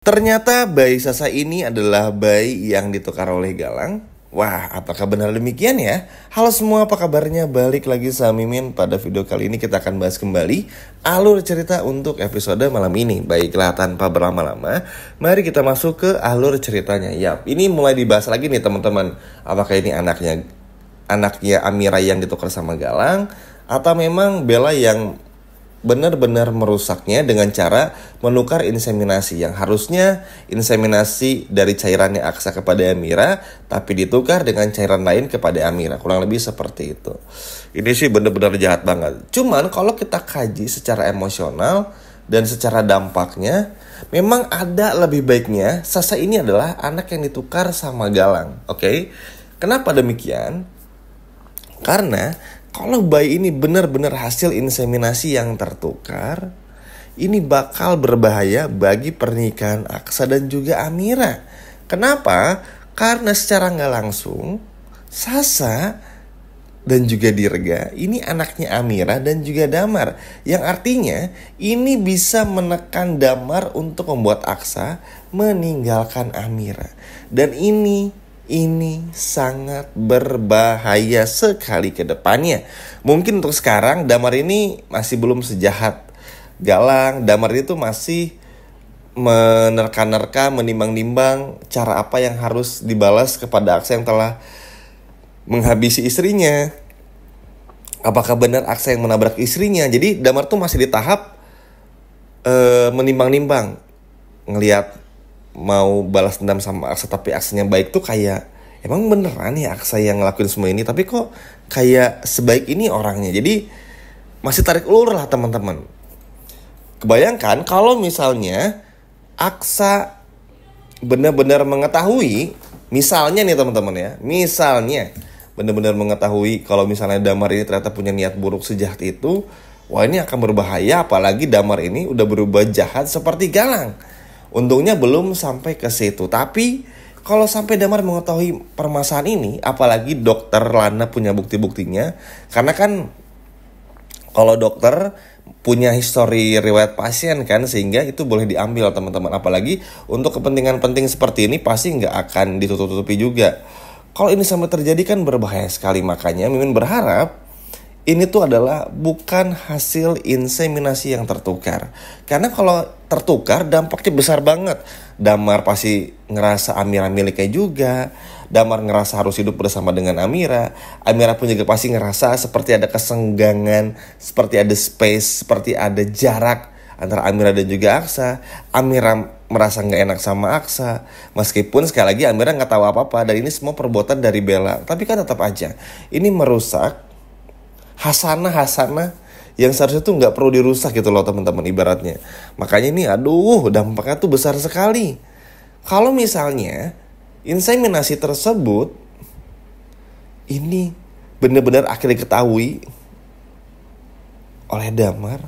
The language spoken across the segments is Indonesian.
Ternyata bayi Sasa ini adalah bayi yang ditukar oleh Galang. Wah, apakah benar demikian ya? Halo semua, apa kabarnya? Balik lagi sama Mimin. Pada video kali ini kita akan bahas kembali alur cerita untuk episode malam ini. Baiklah, tanpa berlama-lama, mari kita masuk ke alur ceritanya. Yap, ini mulai dibahas lagi nih teman-teman. Apakah ini anaknya Amira yang ditukar sama Galang, atau memang Bella yang benar-benar merusaknya dengan cara menukar inseminasi yang harusnya inseminasi dari cairannya Aksa kepada Amira, tapi ditukar dengan cairan lain kepada Amira. Kurang lebih seperti itu. Ini sih benar-benar jahat banget. Cuman kalau kita kaji secara emosional dan secara dampaknya, memang ada lebih baiknya Sasa ini adalah anak yang ditukar sama Galang. Oke? Kenapa demikian? Karena kalau bayi ini benar-benar hasil inseminasi yang tertukar, ini bakal berbahaya bagi pernikahan Aksa dan juga Amira. Kenapa? Karena secara nggak langsung, Sasa dan juga Dirga ini anaknya Amira dan juga Damar. Yang artinya ini bisa menekan Damar untuk membuat Aksa meninggalkan Amira. Dan ini sangat berbahaya sekali ke depannya. Mungkin untuk sekarang Damar ini masih belum sejahat Galang. Damar itu masih menerka-nerka, menimbang-nimbang cara apa yang harus dibalas kepada Aksa yang telah menghabisi istrinya. Apakah benar Aksa yang menabrak istrinya? Jadi Damar tuh masih di tahap menimbang-nimbang, ngelihat mau balas dendam sama Aksa tapi Aksanya baik tuh kayak emang beneran ya Aksa yang ngelakuin semua ini, tapi kok kayak sebaik ini orangnya. Jadi masih tarik ulur lah teman-teman. Kebayangkan kalau misalnya Aksa benar-benar mengetahui, misalnya nih teman-teman ya, misalnya benar-benar mengetahui kalau misalnya Damar ini ternyata punya niat buruk sejahat itu, wah ini akan berbahaya. Apalagi Damar ini udah berubah jahat seperti Galang. Untungnya belum sampai ke situ. Tapi kalau sampai Damar mengetahui permasalahan ini, apalagi dokter Lana punya bukti-buktinya. Karena kan kalau dokter punya histori riwayat pasien kan, sehingga itu boleh diambil teman-teman. Apalagi untuk kepentingan penting seperti ini pasti nggak akan ditutup-tutupi juga. Kalau ini sampai terjadi kan berbahaya sekali. Makanya Mimin berharap ini tuh adalah bukan hasil inseminasi yang tertukar. Karena kalau tertukar dampaknya besar banget. Damar pasti ngerasa Amira miliknya juga. Damar ngerasa harus hidup bersama dengan Amira. Amira pun juga pasti ngerasa seperti ada kesenggangan, seperti ada space, seperti ada jarak antara Amira dan juga Aksa. Amira merasa gak enak sama Aksa. Meskipun sekali lagi Amira gak tahu apa-apa. Dan ini semua perbuatan dari Bella. Tapi kan tetap aja ini merusak Hasanah yang seharusnya tuh nggak perlu dirusak gitu loh teman-teman ibaratnya. Makanya ini dampaknya tuh besar sekali. Kalau misalnya inseminasi tersebut ini benar-benar akhirnya diketahui oleh Damar,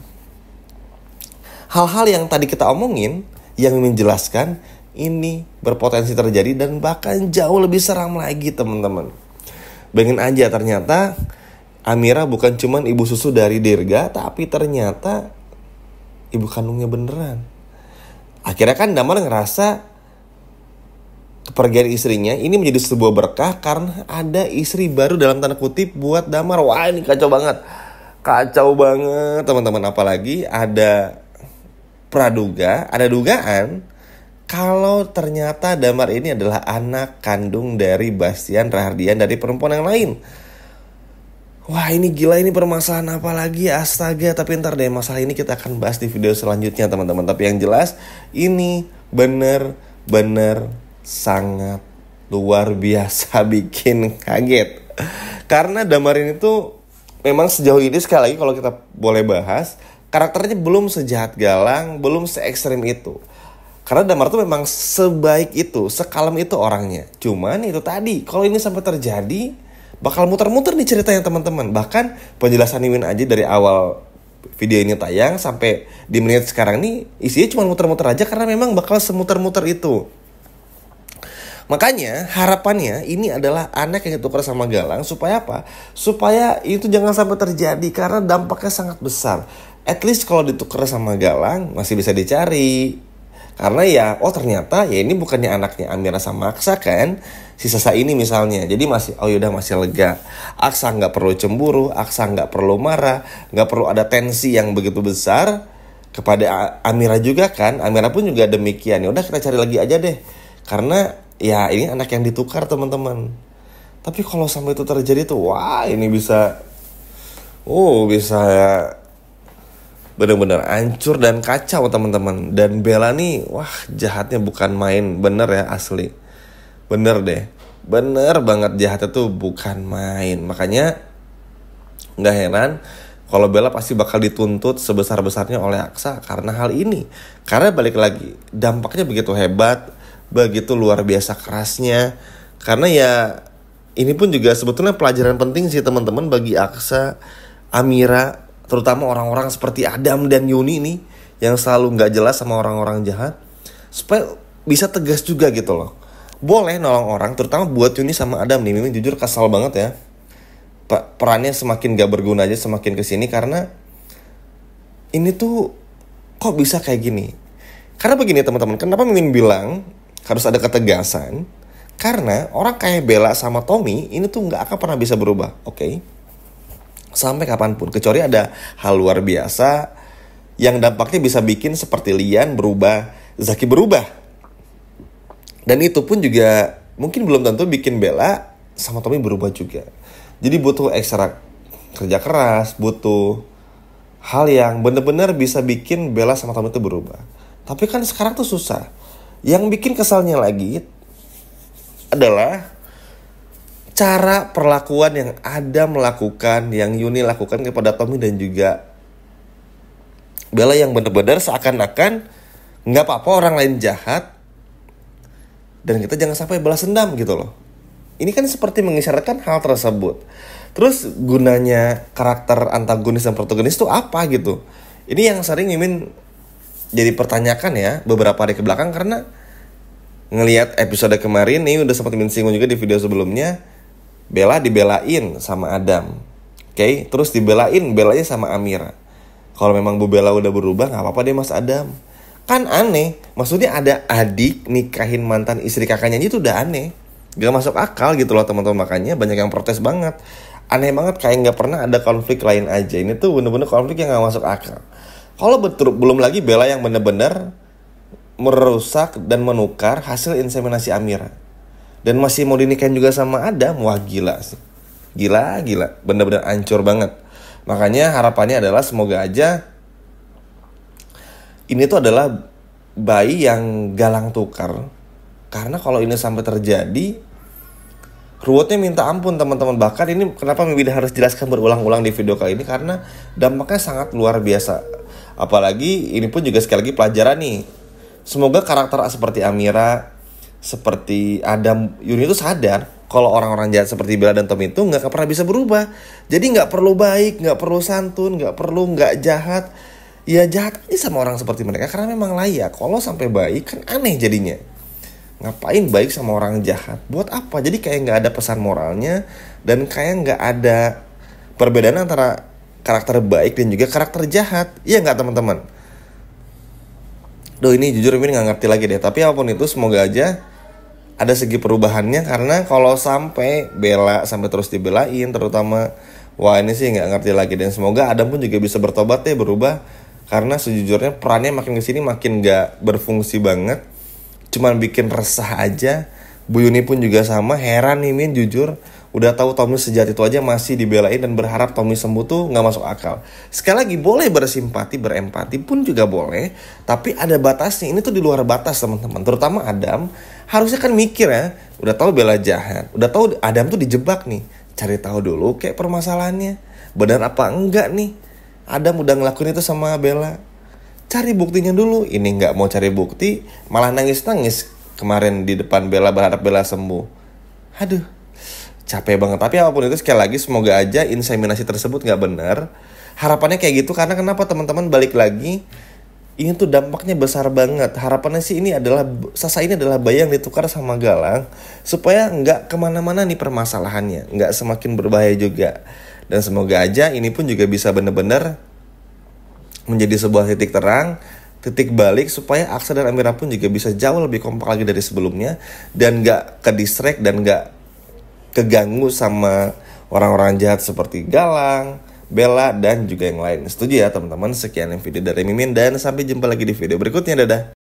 hal-hal yang tadi kita omongin yang menjelaskan ini berpotensi terjadi dan bahkan jauh lebih seram lagi teman-teman. Bayangin aja ternyata Amira bukan cuman ibu susu dari Dirga, tapi ternyata ibu kandungnya beneran. Akhirnya kan Damar ngerasa kepergian istrinya ini menjadi sebuah berkah karena ada istri baru dalam tanda kutip buat Damar. Wah ini kacau banget. Kacau banget teman-teman. Apalagi ada dugaan kalau ternyata Damar ini adalah anak kandung dari Bastian Rahardian dari perempuan yang lain. Wah ini gila, ini permasalahan apa lagi, astaga. Tapi ntar deh, masalah ini kita akan bahas di video selanjutnya teman-teman. Tapi yang jelas ini bener-bener sangat luar biasa bikin kaget. Karena Damar ini tuh memang sejauh ini sekali lagi kalau kita boleh bahas, karakternya belum sejahat Galang, belum se-ekstrem itu. Karena Damar tuh memang sebaik itu, sekalem itu orangnya. Cuman itu tadi, kalau ini sampai terjadi bakal muter-muter nih ceritanya teman-teman. Bahkan penjelasan Mimin aja dari awal video ini tayang sampai di menit sekarang nih isinya cuma muter-muter aja karena memang bakal semuter-muter itu. Makanya harapannya ini adalah anak yang ditukar sama Galang supaya apa? Supaya itu jangan sampai terjadi karena dampaknya sangat besar. At least kalau ditukar sama Galang masih bisa dicari. Karena ya, oh ternyata ya ini bukannya anaknya Amira sama Aksa kan, si Sasa ini misalnya. Jadi masih, oh yaudah masih lega. Aksa nggak perlu cemburu, Aksa nggak perlu marah, nggak perlu ada tensi yang begitu besar kepada Amira juga kan. Amira pun juga demikian. Ya udah kita cari lagi aja deh. Karena ya ini anak yang ditukar teman-teman. Tapi kalau sampai itu terjadi tuh, wah ini bisa bener-bener hancur dan kacau teman-teman. Dan Bella nih, wah jahatnya bukan main, bener ya asli. Bener deh, bener banget jahatnya tuh bukan main. Makanya gak heran kalau Bella pasti bakal dituntut sebesar-besarnya oleh Aksa karena hal ini. Karena balik lagi, dampaknya begitu hebat, begitu luar biasa kerasnya. Karena ya ini pun juga sebetulnya pelajaran penting sih teman-teman bagi Aksa, Amira, terutama orang-orang seperti Adam dan Yuni nih yang selalu gak jelas sama orang-orang jahat, supaya bisa tegas juga gitu loh. Boleh nolong orang, terutama buat Yuni sama Adam nih. Mimin jujur kesal banget ya, perannya semakin gak berguna aja semakin kesini. Karena ini tuh kok bisa kayak gini. Karena begini teman-teman, kenapa Mimin bilang harus ada ketegasan? Karena orang kayak Bella sama Tommy ini tuh gak akan pernah bisa berubah, oke? Sampai kapanpun, kecuali ada hal luar biasa yang dampaknya bisa bikin seperti Lian berubah, Zaki berubah. Dan itu pun juga mungkin belum tentu bikin Bella sama Tommy berubah juga. Jadi butuh ekstra kerja keras, butuh hal yang benar-benar bisa bikin Bella sama Tommy itu berubah. Tapi kan sekarang tuh susah. Yang bikin kesalnya lagi adalah cara perlakuan yang Adam melakukan, yang Yuni lakukan kepada Tommy dan juga Bella, yang benar-benar seakan-akan nggak apa-apa orang lain jahat dan kita jangan sampai balas dendam gitu loh. Ini kan seperti mengisyaratkan hal tersebut. Terus gunanya karakter antagonis dan protagonis itu apa gitu? Ini yang sering Mimin jadi pertanyakan ya beberapa hari ke belakang, karena ngelihat episode kemarin nih udah sempat Mimin singgung juga di video sebelumnya. Bella dibelain sama Adam, oke? Terus dibelain Bellanya sama Amira. Kalau memang Bu Bella udah berubah, gak apa-apa deh Mas Adam. Kan aneh, maksudnya ada adik nikahin mantan istri kakaknya itu udah aneh, gak masuk akal gitu loh teman-teman. Makanya banyak yang protes banget. Aneh banget, kayak gak pernah ada konflik lain aja. Ini tuh bener-bener konflik yang gak masuk akal. Kalau betul, belum lagi Bella yang bener-bener merusak dan menukar hasil inseminasi Amira, dan masih mau dinikahin juga sama Adam. Wah gila sih. Gila. Bener-bener hancur banget. Makanya harapannya adalah semoga aja ini tuh adalah bayi yang galang tukar. Karena kalau ini sampai terjadi, ruwetnya minta ampun teman-teman. Bahkan ini kenapa Mimin harus jelaskan berulang-ulang di video kali ini, karena dampaknya sangat luar biasa. Apalagi ini pun juga sekali lagi pelajaran nih. Semoga karakter seperti Amira, seperti Adam, Yuni itu sadar kalau orang-orang jahat seperti Bella dan Tom itu gak pernah bisa berubah. Jadi gak perlu baik, gak perlu santun, gak perlu gak jahat. Ya jahat aja sama orang seperti mereka karena memang layak. Kalau sampai baik kan aneh jadinya. Ngapain baik sama orang jahat? Buat apa? Jadi kayak gak ada pesan moralnya, dan kayak gak ada perbedaan antara karakter baik dan juga karakter jahat. Iya gak teman-teman? Duh ini jujur Mimin gak ngerti lagi deh. Tapi apapun itu semoga aja ada segi perubahannya. Karena kalau sampai Bella sampai terus dibelain terutama, wah ini sih gak ngerti lagi. Dan semoga Adam pun juga bisa bertobat deh, berubah. Karena sejujurnya perannya makin kesini makin gak berfungsi banget, cuman bikin resah aja. Bu Yuni pun juga sama, heran nih Min jujur. Udah tahu Tommy sejahat itu aja masih dibelain dan berharap Tommy sembuh tuh gak masuk akal. Sekali lagi boleh bersimpati, berempati pun juga boleh, tapi ada batasnya. Ini tuh di luar batas teman-teman. Terutama Adam harusnya kan mikir ya. Udah tahu Bella jahat, udah tahu Adam tuh dijebak nih, cari tahu dulu kayak permasalahannya benar apa enggak nih. Adam udah ngelakuin itu sama Bella, cari buktinya dulu. Ini gak mau cari bukti, malah nangis-nangis kemarin di depan Bella berharap Bella sembuh. Aduh, capek banget. Tapi apapun itu sekali lagi semoga aja inseminasi tersebut gak benar. Harapannya kayak gitu. Karena kenapa teman-teman, balik lagi, ini tuh dampaknya besar banget. Harapannya sih ini adalah Sasa ini adalah bayi yang ditukar sama Galang, supaya gak kemana-mana nih permasalahannya, gak semakin berbahaya juga. Dan semoga aja ini pun juga bisa benar-benar menjadi sebuah titik terang titik balik supaya Aksa dan Amira pun juga bisa jauh lebih kompak lagi dari sebelumnya, dan gak ke distract dan gak keganggu sama orang-orang jahat seperti Galang, Bella, dan juga yang lain. Setuju ya teman-teman? Sekian video dari Mimin dan sampai jumpa lagi di video berikutnya. Dadah.